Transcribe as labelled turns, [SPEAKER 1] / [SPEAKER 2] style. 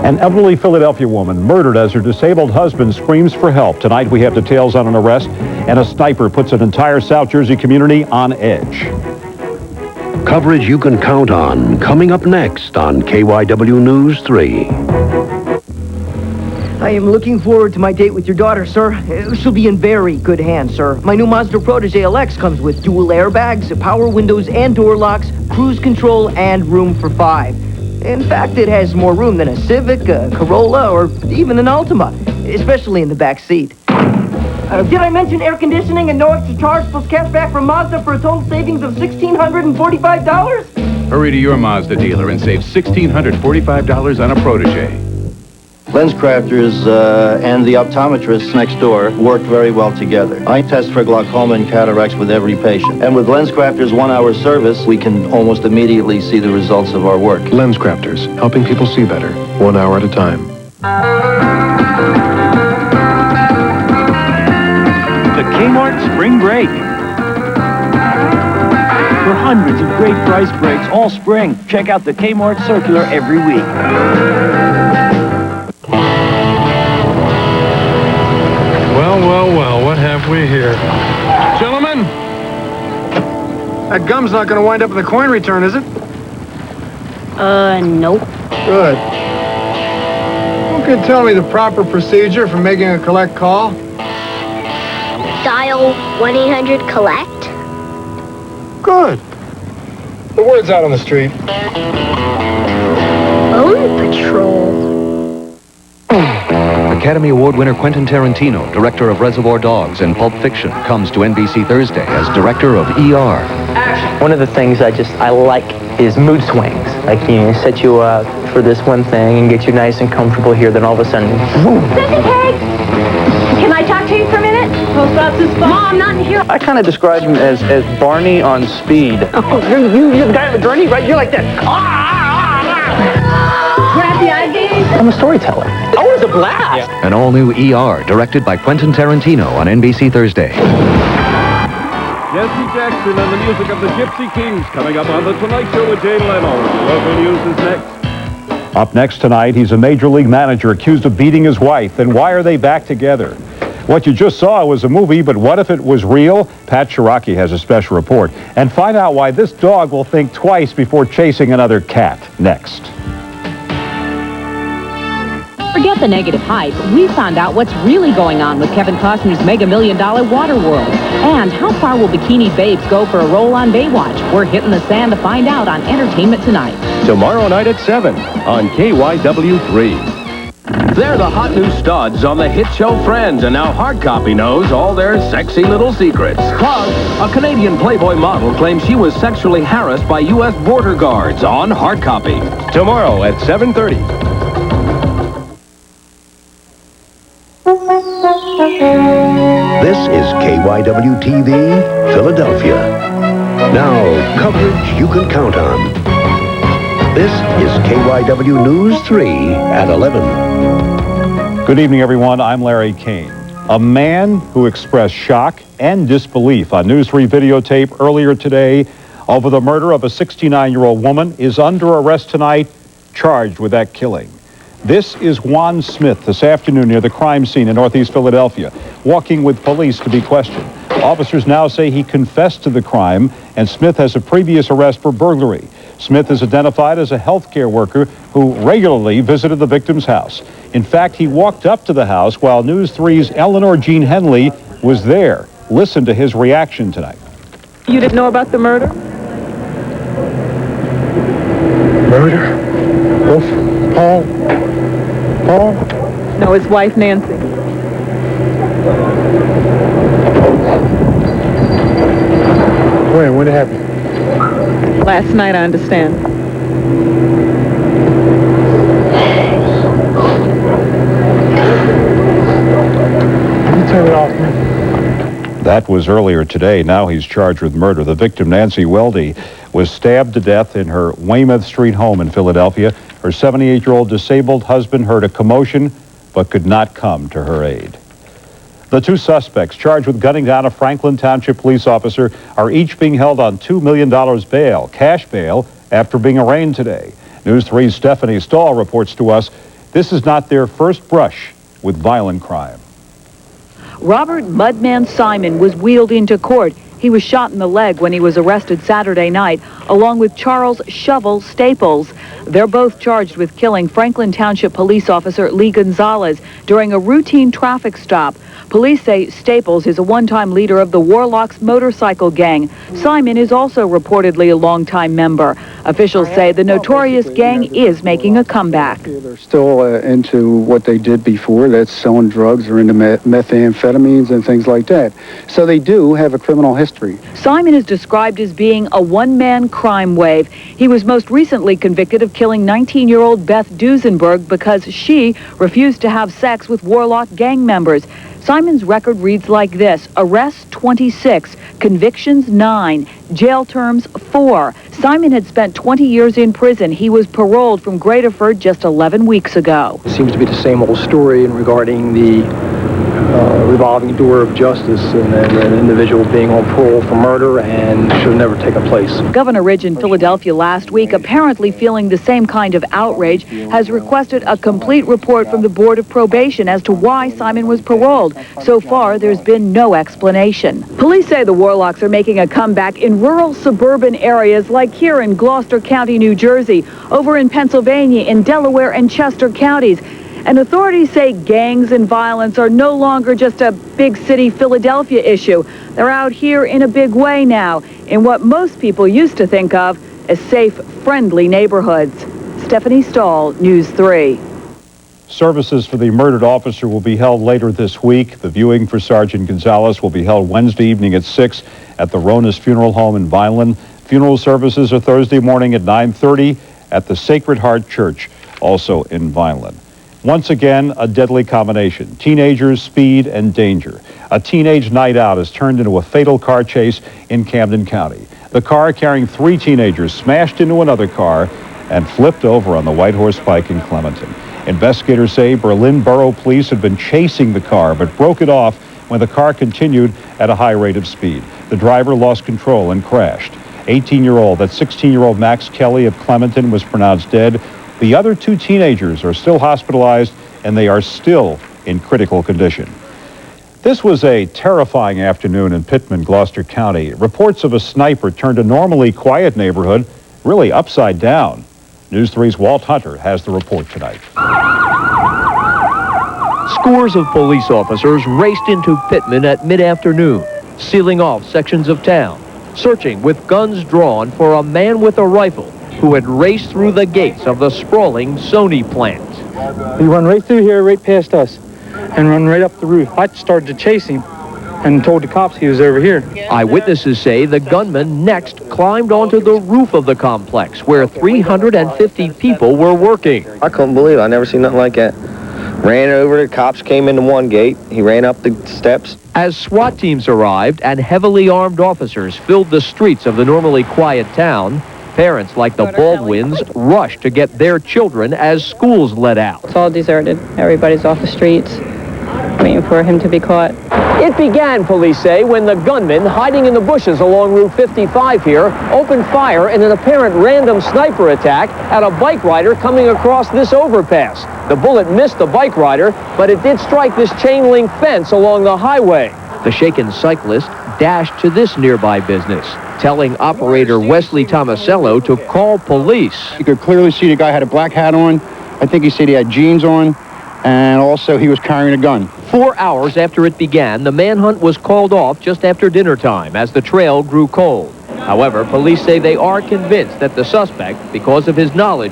[SPEAKER 1] An elderly Philadelphia woman murdered as her disabled husband screams for help. Tonight we have details on an arrest, and a sniper puts an entire South Jersey community on edge.
[SPEAKER 2] Coverage you can count on, coming up next on KYW News 3.
[SPEAKER 3] I am looking forward to my date with your daughter, sir. She'll be in very good hands, sir. My new Mazda Protege LX comes with dual airbags, power windows and door locks, cruise control, and room for 5. In fact, it has more room than a Civic, a Corolla, or even an Altima, especially in the back seat. Did I mention air conditioning and no extra charge plus cash back from Mazda for a total savings of $1,645?
[SPEAKER 4] Hurry to your Mazda dealer and save $1,645 on a Protege.
[SPEAKER 5] LensCrafters and the optometrists next door work very well together. I test for glaucoma and cataracts with every patient. And with LensCrafters' 1-hour service, we can almost immediately see the results of our work.
[SPEAKER 6] LensCrafters, helping people see better, 1 hour at a time.
[SPEAKER 7] The Kmart Spring Break. For hundreds of great price breaks all spring, check out the Kmart Circular every week.
[SPEAKER 6] Well, what have we here? Gentlemen, that gum's not going to wind up in the coin return, is it?
[SPEAKER 8] Nope.
[SPEAKER 6] Good. Who can tell me the proper procedure for making a collect call?
[SPEAKER 8] Dial 1-800-COLLECT.
[SPEAKER 6] Good. The word's out on the street.
[SPEAKER 8] Bone Patrol.
[SPEAKER 9] Academy Award winner Quentin Tarantino, director of Reservoir Dogs and Pulp Fiction, comes to NBC Thursday as director of ER.
[SPEAKER 10] One of the things I like is mood swings. Like, set you up for this one thing and get you nice and comfortable here, then all of a sudden, boom.
[SPEAKER 8] Can I talk to you for a minute? Mom, not in here.
[SPEAKER 10] I kind of describe him as Barney on speed.
[SPEAKER 3] Oh, you're the guy on the gurney, right? You're like that.
[SPEAKER 8] Grab the ID.
[SPEAKER 10] I'm a storyteller.
[SPEAKER 3] Oh, it's a blast.
[SPEAKER 10] Yeah.
[SPEAKER 9] An all-new ER, directed by Quentin Tarantino on NBC Thursday.
[SPEAKER 11] Jesse Jackson and the music of the Gypsy Kings coming up on The Tonight Show with Jay Leno. Local news is next.
[SPEAKER 1] Up next tonight, he's a major league manager accused of beating his wife. Then why are they back together? What you just saw was a movie, but what if it was real? Pat Shiraki has a special report. And find out why this dog will think twice before chasing another cat. Next.
[SPEAKER 12] Forget the negative hype. We found out what's really going on with Kevin Costner's Mega $1 Million Water World. And how far will bikini babes go for a roll on Baywatch? We're hitting the sand to find out on Entertainment Tonight.
[SPEAKER 13] Tomorrow night at 7 on KYW3. They're the hot new studs on the hit show Friends, and now Hard Copy knows all their sexy little secrets. Plus, a Canadian Playboy model claims she was sexually harassed by U.S. border guards on Hard Copy. Tomorrow at 7:30.
[SPEAKER 2] This is KYW-TV, Philadelphia. Now, coverage you can count on. This is KYW News 3 at 11.
[SPEAKER 1] Good evening, everyone. I'm Larry Kane. A man who expressed shock and disbelief on News 3 videotape earlier today over the murder of a 69-year-old woman is under arrest tonight, charged with that killing. This is Juan Smith this afternoon near the crime scene in Northeast Philadelphia, walking with police to be questioned. Officers now say he confessed to the crime, and Smith has a previous arrest for burglary. Smith is identified as a healthcare worker who regularly visited the victim's house. In fact, he walked up to the house while News 3's Eleanor Jean Henley was there. Listen to his reaction tonight.
[SPEAKER 14] You didn't know about the murder?
[SPEAKER 6] Murder? Wolf? Paul?
[SPEAKER 14] No, his wife, Nancy.
[SPEAKER 6] When did it happen?
[SPEAKER 14] Last night, I understand.
[SPEAKER 6] Can you turn it off, man?
[SPEAKER 1] That was earlier today. Now he's charged with murder. The victim, Nancy Weldy, was stabbed to death in her Weymouth Street home in Philadelphia. Her 78-year-old disabled husband heard a commotion but could not come to her aid. The two suspects charged with gunning down a Franklin Township police officer are each being held on $2 million bail, cash bail, after being arraigned today. News 3's Stephanie Stahl reports to us This is not their first brush with violent crime.
[SPEAKER 15] Robert Mudman Simon was wheeled into court. He was shot in the leg when he was arrested Saturday night, along with Charles Shovel Staples. They're both charged with killing Franklin Township Police Officer Lee Gonzalez during a routine traffic stop. Police say Staples is a one-time leader of the Warlocks motorcycle gang. Simon is also reportedly a longtime member. Officials say the notorious gang is making a comeback.
[SPEAKER 16] They're still into what they did before. That's selling drugs or into methamphetamines and things like that. So they do have a criminal history.
[SPEAKER 15] Simon is described as being a one-man crime wave. He was most recently convicted of killing 19-year-old Beth Duesenberg because she refused to have sex with Warlock gang members. Simon's record reads like this: arrests 26, convictions 9, jail terms 4. Simon had spent 20 years in prison. He was paroled from Graterford just 11 weeks ago.
[SPEAKER 17] It seems to be the same old story in regarding the revolving door of justice and an individual being on parole for murder and should never take a place.
[SPEAKER 15] Governor Ridge in Philadelphia last week, apparently feeling the same kind of outrage, has requested a complete report from the Board of Probation as to why Simon was paroled. So far, there's been no explanation. Police say the Warlocks are making a comeback in rural suburban areas like here in Gloucester County, New Jersey, over in Pennsylvania, in Delaware and Chester counties. And authorities say gangs and violence are no longer just a big city Philadelphia issue. They're out here in a big way now, in what most people used to think of as safe, friendly neighborhoods. Stephanie Stahl, News 3.
[SPEAKER 1] Services for the murdered officer will be held later this week. The viewing for Sergeant Gonzalez will be held Wednesday evening at 6 at the Ronas Funeral Home in Vineland. Funeral services are Thursday morning at 9:30 at the Sacred Heart Church, also in Vineland. Once again, a deadly combination: teenagers, speed, and danger. A teenage night out has turned into a fatal car chase in Camden County. The car carrying 3 teenagers smashed into another car and flipped over on the White Horse Pike in Clementon. Investigators say Berlin Borough Police had been chasing the car but broke it off when the car continued at a high rate of speed. The driver lost control and crashed. 16-year-old Max Kelly of Clementon was pronounced dead. The other 2 teenagers are still hospitalized, and they are still in critical condition. This was a terrifying afternoon in Pittman, Gloucester County. Reports of a sniper turned a normally quiet neighborhood really upside down. News 3's Walt Hunter has the report tonight.
[SPEAKER 18] Scores of police officers raced into Pittman at mid-afternoon, sealing off sections of town, searching with guns drawn for a man with a rifle who had raced through the gates of the sprawling Sony plant.
[SPEAKER 19] He run right through here, right past us, and run right up the roof. I started to chase him and told the cops he was over here.
[SPEAKER 18] Eyewitnesses say the gunman next climbed onto the roof of the complex where 350 people were working.
[SPEAKER 20] I couldn't believe it. I never seen nothing like that. Ran over, the cops came into one gate. He ran up the steps.
[SPEAKER 18] As SWAT teams arrived and heavily armed officers filled the streets of the normally quiet town, parents like the Baldwins rushed to get their children as schools let out.
[SPEAKER 14] It's all deserted. Everybody's off the streets, waiting for him to be caught.
[SPEAKER 13] It began, police say, when the gunman, hiding in the bushes along Route 55 here, opened fire in an apparent random sniper attack at a bike rider coming across this overpass. The bullet missed the bike rider, but it did strike this chain link fence along the highway.
[SPEAKER 18] The shaken cyclist dashed to this nearby business, telling operator Wesley Tomasello to call police.
[SPEAKER 21] You could clearly see the guy had a black hat on. I think he said he had jeans on, and also he was carrying a gun.
[SPEAKER 18] 4 hours after it began, the manhunt was called off just after dinner time as the trail grew cold. However, police say they are convinced that the suspect, because of his knowledge